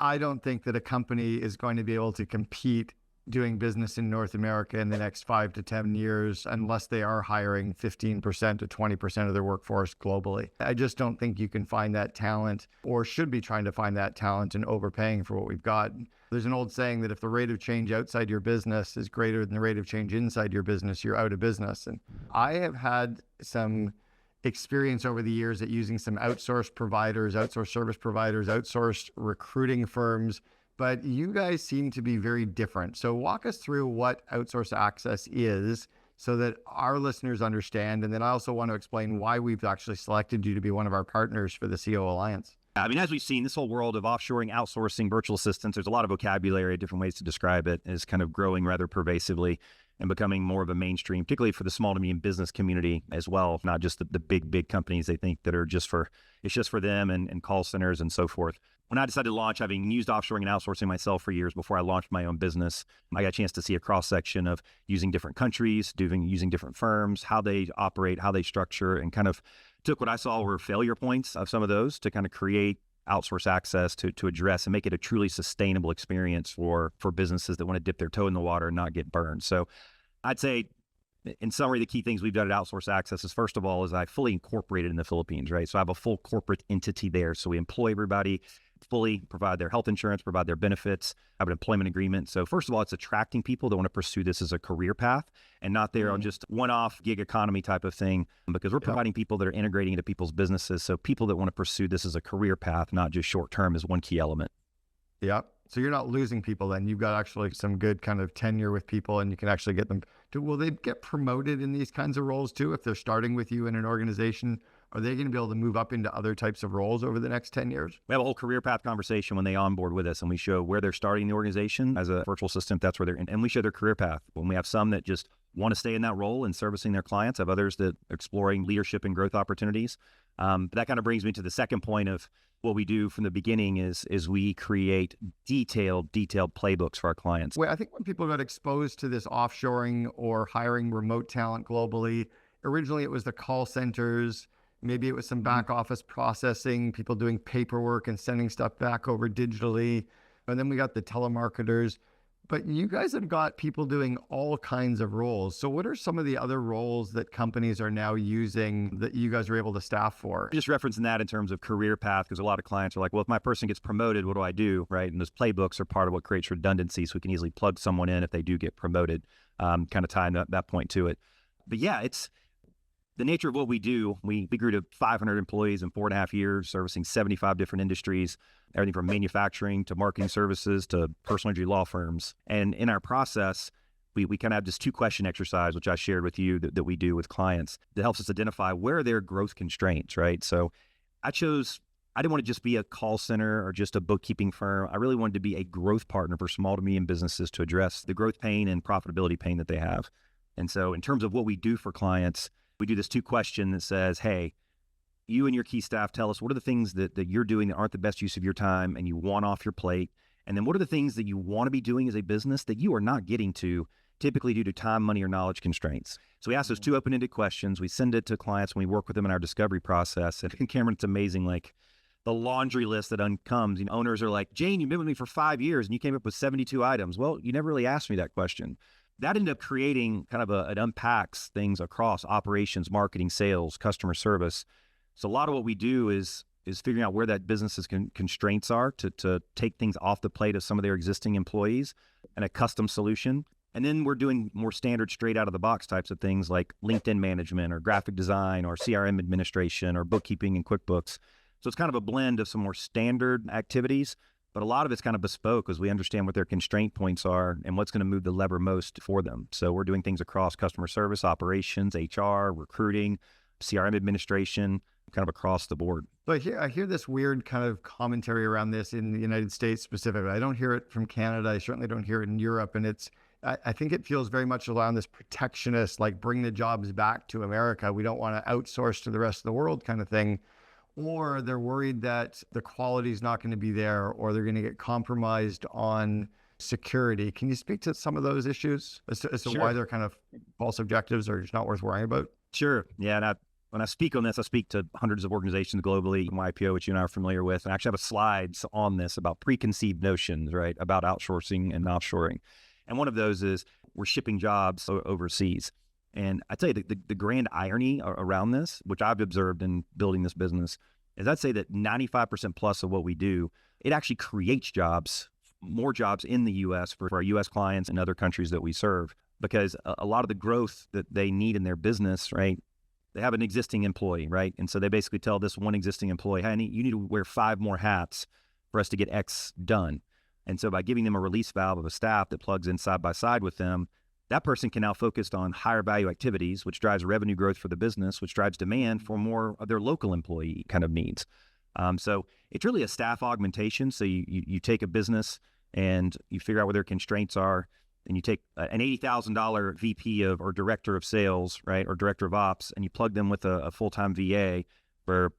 I don't think that a company is going to be able to compete doing business in North America in the next 5 to 10 years unless they are hiring 15% to 20% of their workforce globally. I just don't think you can find that talent, or should be trying to find that talent and overpaying for what we've got. There's an old saying that if the rate of change outside your business is greater than the rate of change inside your business, you're out of business. And I have had some experience over the years at using some outsourced providers, outsourced service providers, outsourced recruiting firms, but you guys seem to be very different. So walk us through what Outsource Access is so that our listeners understand. And then I also want to explain why we've actually selected you to be one of our partners for the COO Alliance. I mean, as we've seen, this whole world of offshoring, outsourcing, virtual assistants, there's a lot of vocabulary, different ways to describe it, is kind of growing rather pervasively and becoming more of a mainstream, particularly for the small to medium business community as well, not just the big companies they think that are it's just for them and call centers and so forth. When I decided to launch, having used offshoring and outsourcing myself for years before I launched my own business, I got a chance to see a cross-section of using different countries, using different firms, how they operate, how they structure, and kind of took what I saw were failure points of some of those to kind of create Outsource Access to address and make it a truly sustainable experience for businesses that want to dip their toe in the water and not get burned. So I'd say, in summary, the key things we've done at Outsource Access is, first of all, is I fully incorporated in the Philippines, right? So I have a full corporate entity there. So we employ everybody, fully provide their health insurance, provide their benefits, have an employment agreement. So first of all, it's attracting people that want to pursue this as a career path and not there on just one-off gig economy type of thing, because we're providing people that are integrating into people's businesses. So people that want to pursue this as a career path, not just short-term, is one key element. Yeah. So you're not losing people then. You've got actually some good kind of tenure with people, and you can actually get them to, will they get promoted in these kinds of roles too? If they're starting with you in an organization, are they going to be able to move up into other types of roles over the next 10 years? We have a whole career path conversation when they onboard with us, and we show where they're starting the organization as a virtual assistant. That's where they're in, and we show their career path. When we have some that just want to stay in that role and servicing their clients, have others that are exploring leadership and growth opportunities. But that kind of brings me to the second point of what we do from the beginning is we create detailed playbooks for our clients. Well, I think when people got exposed to this offshoring or hiring remote talent globally, originally it was the call centers, maybe it was some back office processing, people doing paperwork and sending stuff back over digitally. And then we got the telemarketers. But you guys have got people doing all kinds of roles. So what are some of the other roles that companies are now using that you guys are able to staff for? Just referencing that in terms of career path, because a lot of clients are like, well, if my person gets promoted, what do I do, right? And those playbooks are part of what creates redundancy, so we can easily plug someone in if they do get promoted, kind of tying that point to it. But yeah, it's the nature of what we do. We grew to 500 employees in 4.5 years, servicing 75 different industries, everything from manufacturing to marketing services to personal injury law firms. And in our process, we kind of have this 2-question exercise, which I shared with you that we do with clients, that helps us identify where are their growth constraints, right? So I didn't want to just be a call center or just a bookkeeping firm. I really wanted to be a growth partner for small to medium businesses to address the growth pain and profitability pain that they have. And so in terms of what we do for clients, we do this 2-question that says, hey, you and your key staff, tell us what are the things that you're doing that aren't the best use of your time and you want off your plate? And then what are the things that you want to be doing as a business that you are not getting to, typically due to time, money, or knowledge constraints? So we ask those 2 open-ended questions. We send it to clients when we work with them in our discovery process. And Cameron, it's amazing, like the laundry list that comes. You know, owners are like, Jane, you've been with me for 5 years and you came up with 72 items. Well, you never really asked me that question. That ended up creating kind of it unpacks things across operations, marketing, sales, customer service. So a lot of what we do is figuring out where that business's constraints are to take things off the plate of some of their existing employees and a custom solution. And then we're doing more standard, straight out of the box types of things like LinkedIn management or graphic design or CRM administration or bookkeeping and QuickBooks. So it's kind of a blend of some more standard activities, but a lot of it's kind of bespoke as we understand what their constraint points are and what's going to move the lever most for them. So we're doing things across customer service, operations, HR, recruiting, CRM administration, kind of across the board. But I hear this weird kind of commentary around this in the United States specifically. I don't hear it from Canada. I certainly don't hear it in Europe. And I think it feels very much around this protectionist, like bring the jobs back to America. We don't want to outsource to the rest of the world kind of thing. Or they're worried that the quality is not going to be there, or they're going to get compromised on security. Can you speak to some of those issues as to Sure. why they're kind of false objectives or just not worth worrying about? Sure. Yeah. And when I speak on this, I speak to hundreds of organizations globally, YPO, which you and I are familiar with, and I actually have a slides on this about preconceived notions, right, about outsourcing and offshoring. And one of those is we're shipping jobs overseas. And I tell you, the grand irony around this, which I've observed in building this business, is I'd say that 95% plus of what we do, it actually creates jobs, more jobs in the U.S. for our U.S. clients and other countries that we serve, because a lot of the growth that they need in their business, right, they have an existing employee, right? And so they basically tell this one existing employee, hey, you need to wear 5 more hats for us to get X done. And so by giving them a release valve of a staff that plugs in side by side with them, that person can now focus on higher value activities, which drives revenue growth for the business, which drives demand for more of their local employee kind of needs. So it's really a staff augmentation. So you take a business and you figure out where their constraints are, and you take an $80,000 VP of or director of sales, right, or director of ops, and you plug them with a full-time VA for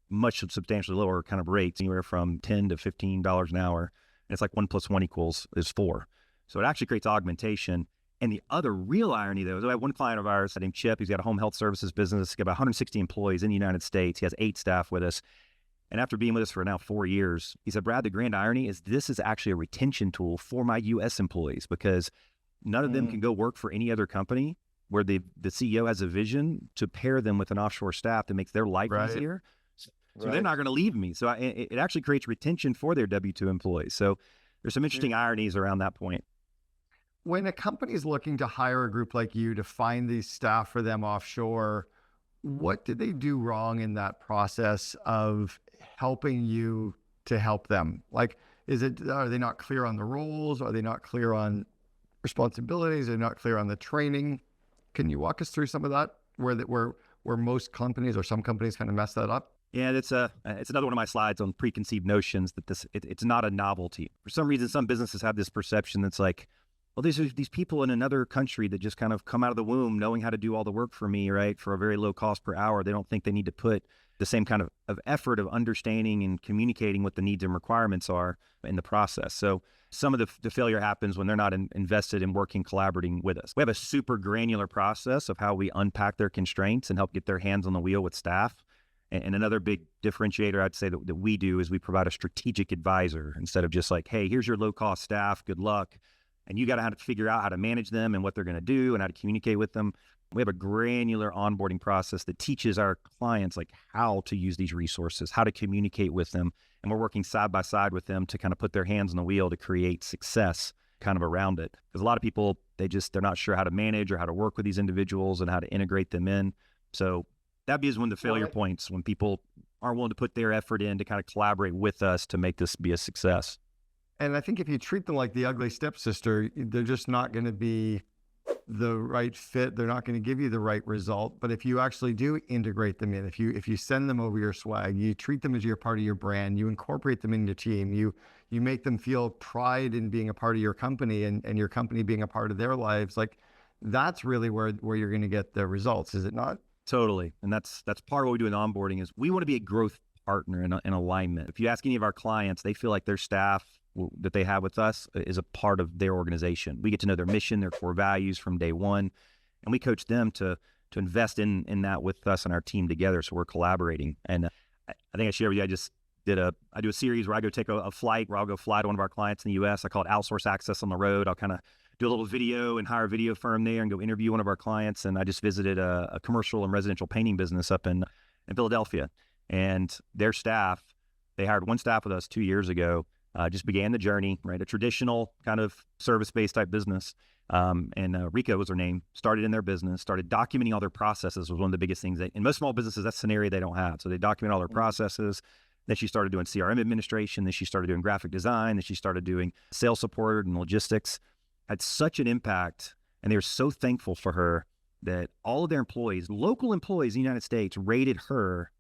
much substantially lower kind of rates, anywhere from $10 to $15 an hour. And it's like 1 + 1 = 4. So it actually creates augmentation. And the other real irony, though, is I have one client of ours named Chip. He's got a home health services business. He's got about 160 employees in the United States. He has 8 staff with us. And after being with us for now 4 years, he said, Brad, the grand irony is this is actually a retention tool for my U.S. employees, because none of them can go work for any other company where the CEO has a vision to pair them with an offshore staff that makes their life easier. So they're not going to leave me. So it actually creates retention for their W-2 employees. So there's some interesting ironies around that point. When a company is looking to hire a group like you to find these staff for them offshore, what did they do wrong in that process of helping you to help them? Like, are they not clear on the roles? Are they not clear on responsibilities? Are they not clear on the training? Can you walk us through some of that where most companies or some companies kind of mess that up? Yeah, it's another one of my slides on preconceived notions that it's not a novelty. For some reason, some businesses have this perception that's like, well, these people in another country that just kind of come out of the womb knowing how to do all the work for me, right, for a very low cost per hour. They don't think they need to put the same kind of effort of understanding and communicating what the needs and requirements are in the process. So some of the failure happens when they're not invested in working, collaborating with us. We have a super granular process of how we unpack their constraints and help get their hands on the wheel with staff. And another big differentiator I'd say that we do is we provide a strategic advisor instead of just like, hey, here's your low-cost staff, good luck. And you got to have to figure out how to manage them and what they're going to do and how to communicate with them. We have a granular onboarding process that teaches our clients like how to use these resources, how to communicate with them. And we're working side by side with them to kind of put their hands on the wheel to create success kind of around it. Because a lot of people, they're not sure how to manage or how to work with these individuals and how to integrate them in. So that is one of the failure points, when people aren't willing to put their effort in to kind of collaborate with us to make this be a success. And I think if you treat them like the ugly stepsister, they're just not going to be the right fit. They're not going to give you the right result. But if you actually do integrate them in, if you send them over your swag, you treat them as you're part of your brand, you incorporate them in your team, you make them feel pride in being a part of your company and your company being a part of their lives, like that's really where you're going to get the results, is it not? Totally. And that's part of what we do in onboarding is we want to be a growth partner in alignment. If you ask any of our clients, they feel like their staff that they have with us is a part of their organization. We get to know their mission, their core values from day one, and we coach them to invest in that with us and our team together. So we're collaborating. And I think I shared with you, I do a series where I go take a flight where I'll go fly to one of our clients in the US. I call it Outsource Access on the Road. I'll kind of do a little video and hire a video firm there and go interview one of our clients. And I just visited a commercial and residential painting business up in Philadelphia. And their staff, they hired one staff with us 2 years ago, just began the journey, right? A traditional kind of service-based type business. And Rika was her name, started in their business, started documenting all their processes was one of the biggest things. In most small businesses, that's an area they don't have. So they document all their processes. Then she started doing CRM administration. Then she started doing graphic design. Then she started doing sales support and logistics. Had such an impact. And they were so thankful for her that all of their employees, local employees in the United States, rated her,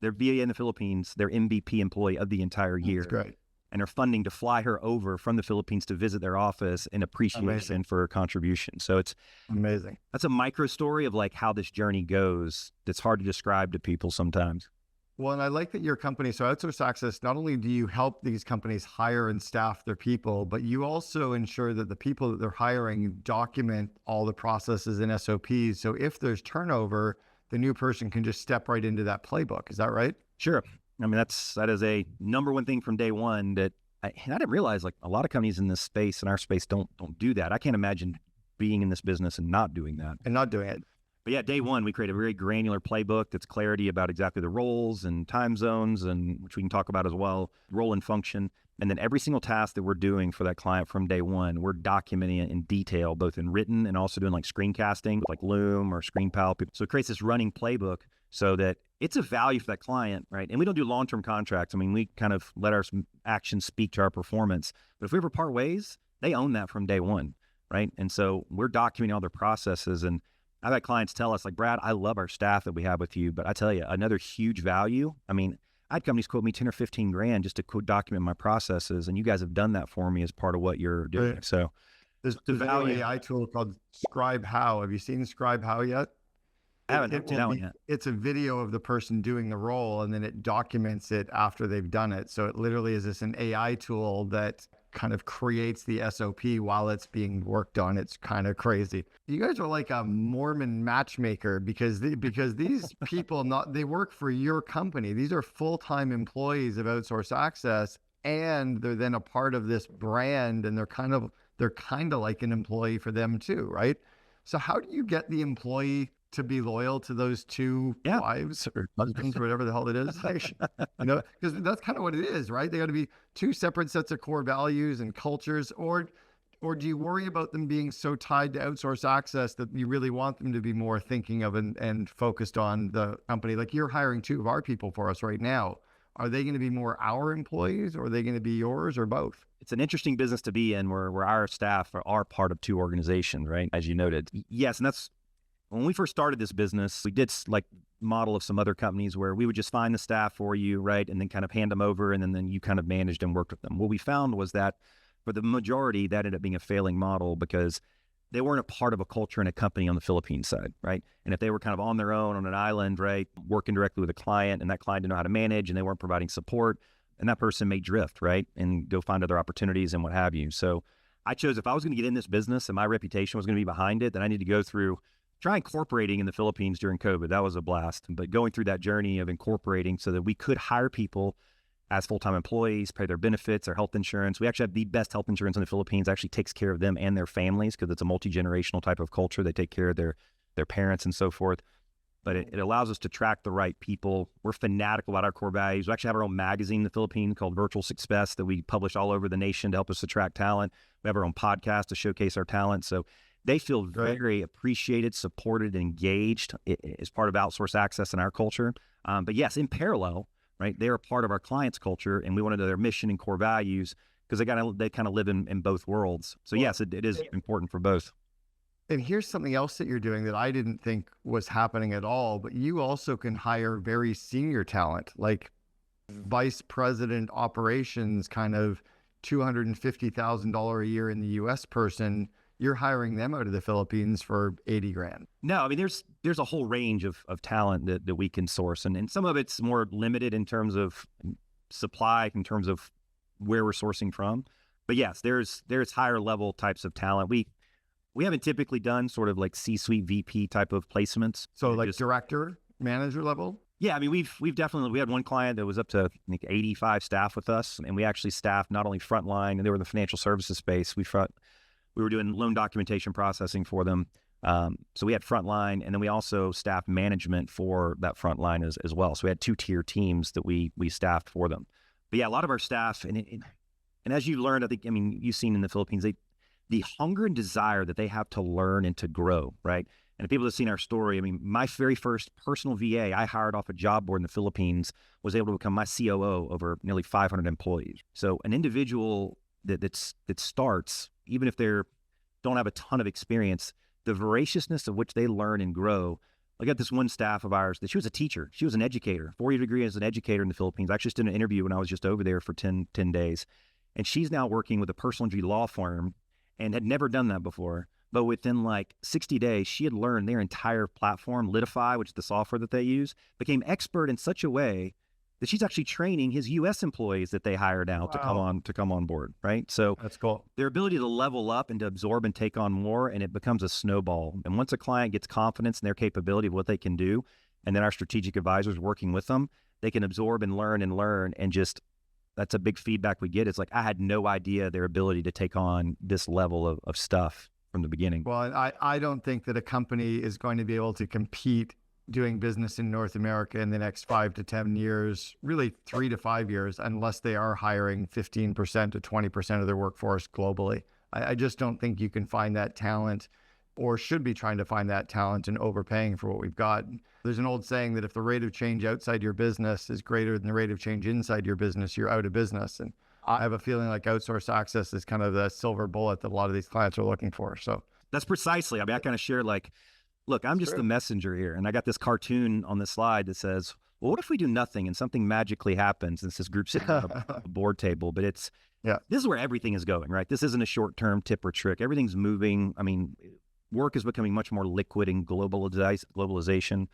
their VA in the Philippines, their MVP employee of the entire year. That's great. And are funding to fly her over from the Philippines to visit their office in appreciation for her contribution. So it's amazing. That's a micro story of like how this journey goes that's hard to describe to people sometimes. Well, and I like that your company, so Outsource Access, not only do you help these companies hire and staff their people, but you also ensure that the people that they're hiring document all the processes and SOPs. So if there's turnover, the new person can just step right into that playbook. Is that right? Sure. I mean, that is a number one thing from day one that I didn't realize, like, a lot of companies in this space, in our space, don't do that. I can't imagine being in this business and not doing that. And not doing it. But yeah, day one, we create a very granular playbook that's clarity about exactly the roles and time zones, and which we can talk about as well, role and function. And then every single task that we're doing for that client from day one, we're documenting it in detail, both in written and also doing like screencasting, like Loom or ScreenPal. So it creates this running playbook so that it's a value for that client, right? And we don't do long-term contracts. I mean, we kind of let our actions speak to our performance. But if we ever part ways, they own that from day one, right? And so we're documenting all their processes. And I've had clients tell us, like, Brad, I love our staff that we have with you, but I tell you, another huge value. I mean, I had companies quote me 10 or 15 grand just to document my processes, and you guys have done that for me as part of what you're doing. Right. So There's a value AI tool called Scribe How. Have you seen Scribe How yet? I haven't looked at that one yet. It's a video of the person doing the role, and then it documents it after they've done it. So it literally is an AI tool that kind of creates the SOP while it's being worked on. It's kind of crazy. You guys are like a Mormon matchmaker because these people they work for your company. These are full-time employees of Outsource Access, and they're then a part of this brand, and they're kind of like an employee for them too, right? So how do you get the employee to be loyal to those two wives or husbands or whatever the hell it is? Because that's kind of what it is, right? They got to be two separate sets of core values and cultures, or do you worry about them being so tied to Outsource Access that you really want them to be more thinking of and focused on the company? Like, you're hiring two of our people for us right now. Are they going to be more our employees, or are they going to be yours, or both? It's an interesting business to be in where our staff are part of two organizations, right? As you noted. Yes, and that's when we first started this business, we did like model of some other companies where we would just find the staff for you, right? And then kind of hand them over, and then you kind of managed and worked with them. What we found was that for the majority, that ended up being a failing model because they weren't a part of a culture and a company on the Philippines side, right? And if they were kind of on their own on an island, right, working directly with a client, and that client didn't know how to manage and they weren't providing support, and that person may drift, right, and go find other opportunities and what have you. So I chose, if I was going to get in this business and my reputation was going to be behind it, then I need to go through try incorporating in the Philippines during COVID. That was a blast. But going through that journey of incorporating so that we could hire people as full-time employees, pay their benefits, their health insurance. We actually have the best health insurance in the Philippines. It actually takes care of them and their families because it's a multi-generational type of culture. They take care of their parents and so forth. But it allows us to track the right people. We're fanatical about our core values. We actually have our own magazine in the Philippines called Virtual Success that we publish all over the nation to help us attract talent. We have our own podcast to showcase our talent. So they feel very appreciated, supported, and engaged as part of Outsource Access in our culture. But yes, in parallel, right, they're a part of our client's culture, and we want to know their mission and core values because they kind of live in both worlds. So yes, it is important for both. And here's something else that you're doing that I didn't think was happening at all, but you also can hire very senior talent, like vice president operations, kind of $250,000 a year in the US person. You're hiring them out of the Philippines for 80 grand. No, I mean, there's a whole range of talent that we can source. And some of it's more limited in terms of supply, in terms of where we're sourcing from. But yes, there's higher level types of talent. We haven't typically done sort of like C-suite VP type of placements. So like director, manager level? Yeah, I mean, we had one client that was up to, I think, 85 staff with us. And we actually staffed not only frontline, and they were in the financial services space. We were doing loan documentation processing for them. So we had frontline, and then we also staffed management for that frontline as well. So we had 2-tier teams that we staffed for them. But yeah, a lot of our staff, and as you learned, I mean, you've seen in the Philippines, the hunger and desire that they have to learn and to grow, right? And the people that have seen our story, I mean, my very first personal VA I hired off a job board in the Philippines was able to become my COO over nearly 500 employees. So an individual that starts, even if they don't have a ton of experience, the voraciousness of which they learn and grow. I got this one staff of ours that she was a teacher. She was an educator, 4-year degree as an educator in the Philippines. I actually just did an interview when I was just over there for 10 days. And she's now working with a personal injury law firm and had never done that before. But within like 60 days, she had learned their entire platform, Litify, which is the software that they use, became expert in such a way that she's actually training his U.S. employees that they hire now to come on board, right? So that's cool. Their ability to level up and to absorb and take on more, and it becomes a snowball. And once a client gets confidence in their capability of what they can do, and then our strategic advisors working with them, they can absorb and learn and just, that's a big feedback we get. It's like, I had no idea their ability to take on this level of stuff from the beginning. Well, I don't think that a company is going to be able to compete doing business in North America in the next 5 to 10 years, really 3 to 5 years, unless they are hiring 15% to 20% of their workforce globally. I just don't think you can find that talent, or should be trying to find that talent and overpaying for what we've got. There's an old saying that if the rate of change outside your business is greater than the rate of change inside your business, you're out of business. And I have a feeling like outsource access is kind of the silver bullet that a lot of these clients are looking for. So that's precisely, I mean, I kind of share like, look, I'm just the messenger here. And I got this cartoon on the slide that says, well, what if we do nothing and something magically happens? And it's this group sitting at a board table, but this is where everything is going, right? This isn't a short-term tip or trick. Everything's moving. I mean, work is becoming much more liquid and globalization.